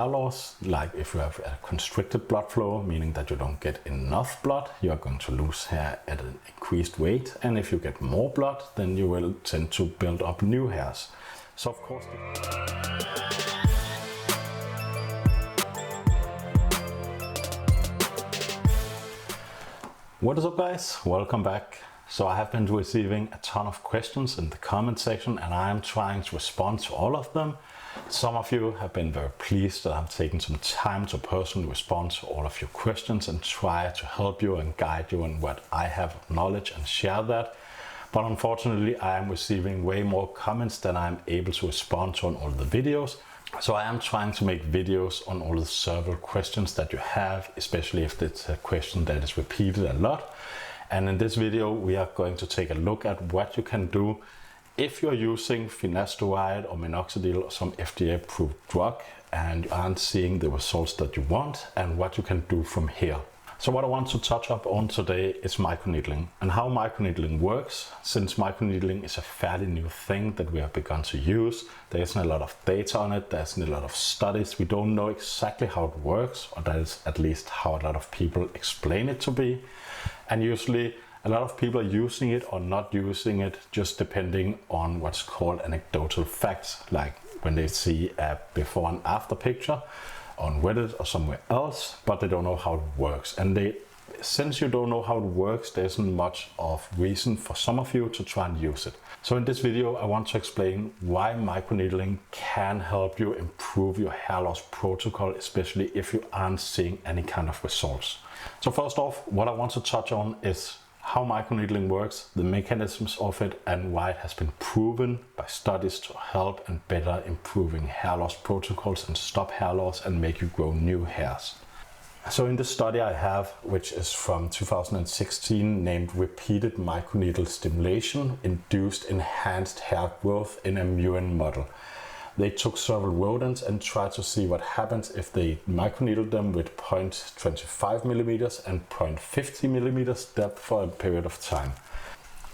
Hair loss, like if you have a constricted blood flow, meaning that you don't get enough blood, you are going to lose hair at an increased rate. And if you get more blood, then you will tend to build up new hairs. So of course, what is up guys, welcome back. So I have been receiving a ton of questions in the comment section and I am trying to respond to all of them. Some of you have been very pleased that I'm taking some time to personally respond to all of your questions and try to help you and guide you in what I have of knowledge and share that. But unfortunately I am receiving way more comments than I'm able to respond to on all the videos. So I am trying to make videos on all the several questions that you have, especially if it's a question that is repeated a lot. And in this video we are going to take a look at what you can do if you're using Finasteride or Minoxidil or some FDA approved drug and you aren't seeing the results that you want, and what you can do from here. So what I want to touch up on today is microneedling and how microneedling works. Since microneedling is a fairly new thing that we have begun to use, there isn't a lot of data on it, there isn't a lot of studies, we don't know exactly how it works, or that is at least how a lot of people explain it to be. And usually a lot of people are using it or not using it just depending on what's called anecdotal facts, like when they see a before and after picture on Reddit or somewhere else, but they don't know how it works. And since you don't know how it works, there isn't much of reason for some of you to try and use it. So in this video, I want to explain why microneedling can help you improve your hair loss protocol, especially if you aren't seeing any kind of results. So first off, what I want to touch on is how microneedling works, the mechanisms of it, and why it has been proven by studies to help and better improving hair loss protocols and stop hair loss and make you grow new hairs. So in this study I have, which is from 2016, named Repeated Microneedle Stimulation Induced Enhanced Hair Growth in a Murine Model. They took several rodents and tried to see what happens if they microneedled them with 0.25 millimeters and 0.50 millimeters depth for a period of time.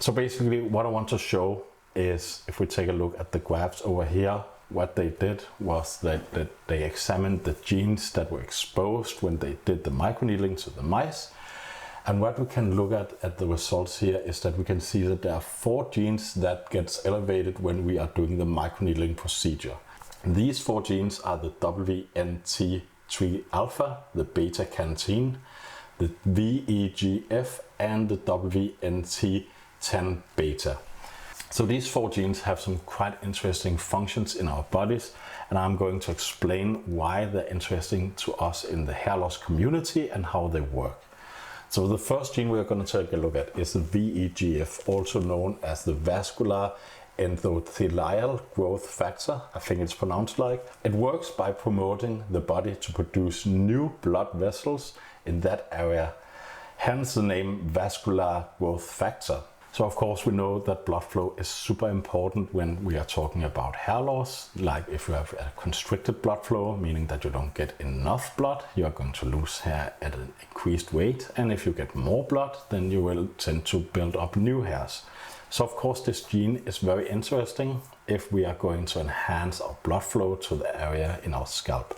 So basically what I want to show is, if we take a look at the graphs over here, what they did was that they examined the genes that were exposed when they did the microneedling to the mice. And what we can look at the results here is that we can see that there are 4 genes that gets elevated when we are doing the microneedling procedure. These 4 genes are the WNT3 alpha, the beta carotene, the VEGF, and the WNT10 beta. So these 4 genes have some quite interesting functions in our bodies, and I'm going to explain why they're interesting to us in the hair loss community and how they work. So the first gene we're going to take a look at is the VEGF, also known as the vascular endothelial growth factor, I think it's pronounced like. It works by promoting the body to produce new blood vessels in that area, hence the name vascular growth factor. So of course we know that blood flow is super important when we are talking about hair loss, like if you have a constricted blood flow, meaning that you don't get enough blood, you are going to lose hair at an increased rate. And if you get more blood, then you will tend to build up new hairs. So of course this gene is very interesting if we are going to enhance our blood flow to the area in our scalp.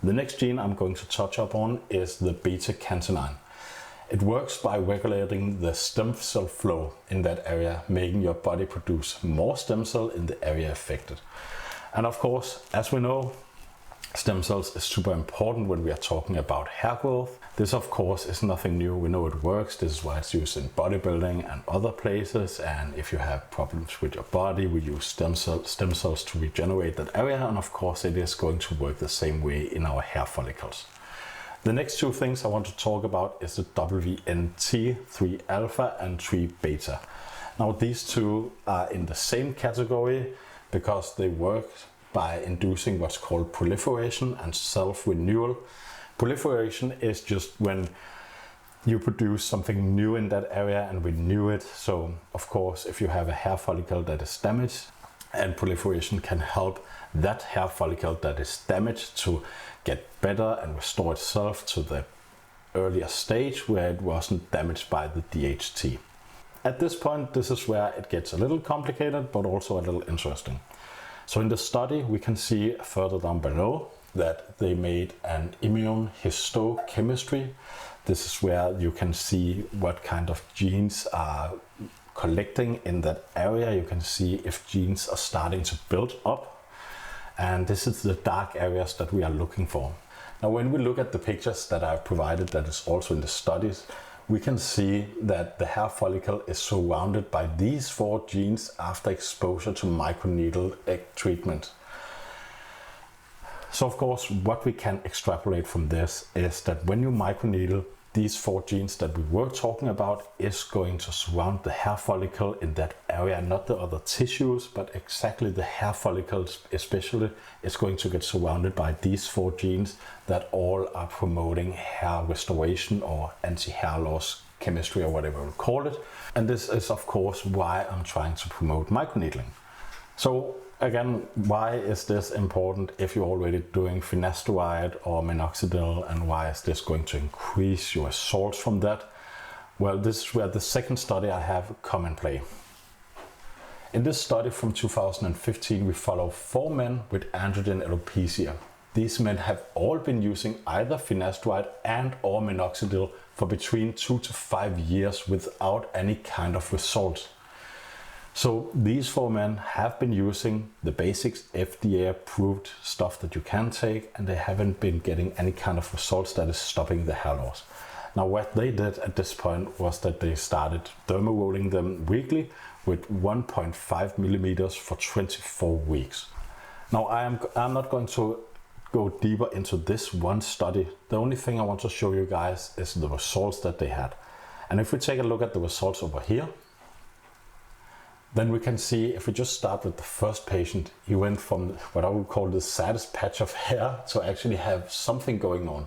The next gene I'm going to touch upon is the beta carotene. It works by regulating the stem cell flow in that area, making your body produce more stem cell in the area affected. And of course, as we know, stem cells is super important when we are talking about hair growth. This of course is nothing new, we know it works. This is why it's used in bodybuilding and other places. And if you have problems with your body, we use stem cells to regenerate that area. And of course it is going to work the same way in our hair follicles. The next 2 things I want to talk about is the WNT3 alpha and 3 beta. Now these 2 are in the same category because they work by inducing what's called proliferation and self-renewal. Proliferation is just when you produce something new in that area and renew it. So of course if you have a hair follicle that is damaged, and proliferation can help that hair follicle that is damaged to get better and restore itself to the earlier stage where it wasn't damaged by the DHT. At this point, this is where it gets a little complicated, but also a little interesting. So in the study, we can see further down below that they made an immunohistochemistry. This is where you can see what kind of genes are collecting in that area. You can see if genes are starting to build up. And this is the dark areas that we are looking for. Now, when we look at the pictures that I've provided, that is also in the studies, we can see that the hair follicle is surrounded by these 4 genes after exposure to microneedle treatment. So of course, what we can extrapolate from this is that when you microneedle, these 4 genes that we were talking about is going to surround the hair follicle in that area, not the other tissues, but exactly the hair follicles especially is going to get surrounded by these 4 genes that all are promoting hair restoration or anti-hair loss chemistry or whatever we call it. And this is of course why I'm trying to promote microneedling. So again, why is this important if you're already doing Finasteride or Minoxidil, and why is this going to increase your results from that? Well, this is where the second study I have come in play. In this study from 2015, we follow 4 men with androgen alopecia. These men have all been using either Finasteride and or Minoxidil for between 2 to 5 years without any kind of results. So these 4 men have been using the basics FDA approved stuff that you can take, and they haven't been getting any kind of results that is stopping the hair loss. Now what they did at this point was that they started derma rolling them weekly with 1.5 millimeters for 24 weeks. Now I'm not going to go deeper into this one study. The only thing I want to show you guys is the results that they had. And if we take a look at the results over here, then we can see, if we just start with the first patient, he went from what I would call the saddest patch of hair to actually have something going on.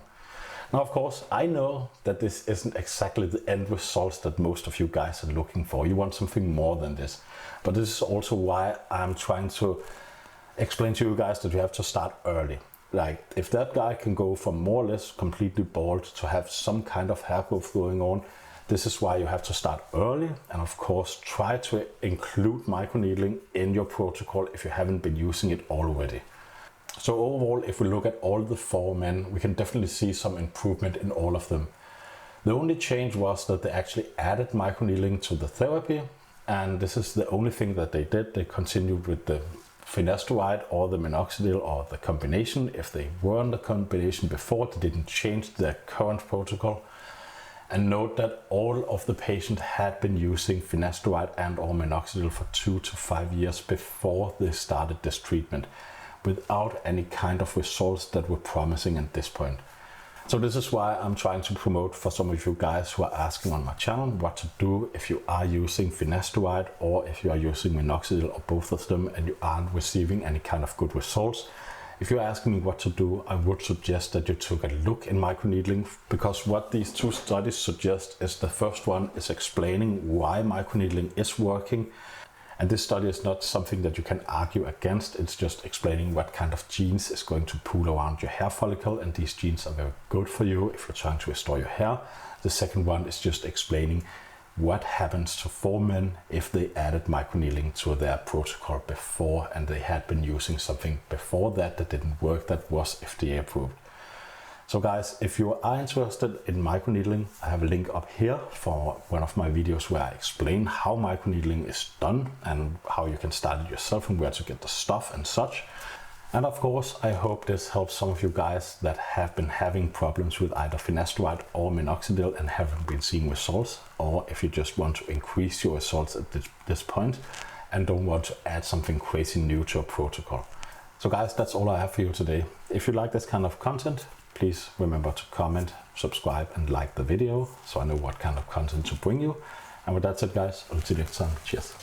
Now, of course, I know that this isn't exactly the end results that most of you guys are looking for. You want something more than this. But this is also why I'm trying to explain to you guys that you have to start early. Like, if that guy can go from more or less completely bald to have some kind of hair growth going on, this is why you have to start early, and of course try to include microneedling in your protocol if you haven't been using it already. So overall, if we look at all the 4 men, we can definitely see some improvement in all of them. The only change was that they actually added microneedling to the therapy, and this is the only thing that they did. They continued with the Finasteride or the Minoxidil or the combination. If they were on the combination before, they didn't change their current protocol. And note that all of the patients had been using Finasteride and or Minoxidil for 2 to 5 years before they started this treatment, without any kind of results that were promising at this point. So this is why I'm trying to promote for some of you guys who are asking on my channel what to do if you are using Finasteride or if you are using Minoxidil or both of them and you aren't receiving any kind of good results. If you're asking me what to do, I would suggest that you took a look in microneedling, because what these 2 studies suggest is the first one is explaining why microneedling is working. And this study is not something that you can argue against. It's just explaining what kind of genes is going to pool around your hair follicle. And these genes are very good for you if you're trying to restore your hair. The second one is just explaining what happens to 4 men if they added microneedling to their protocol before and they had been using something before that didn't work, that was FDA approved. So guys, if you are interested in microneedling, I have a link up here for one of my videos where I explain how microneedling is done and how you can start it yourself and where to get the stuff and such. And of course, I hope this helps some of you guys that have been having problems with either Finasteride or Minoxidil and haven't been seeing results, or if you just want to increase your results at this point and don't want to add something crazy new to a protocol. So guys, that's all I have for you today. If you like this kind of content, please remember to comment, subscribe and like the video so I know what kind of content to bring you. And with that said guys, until next time, cheers.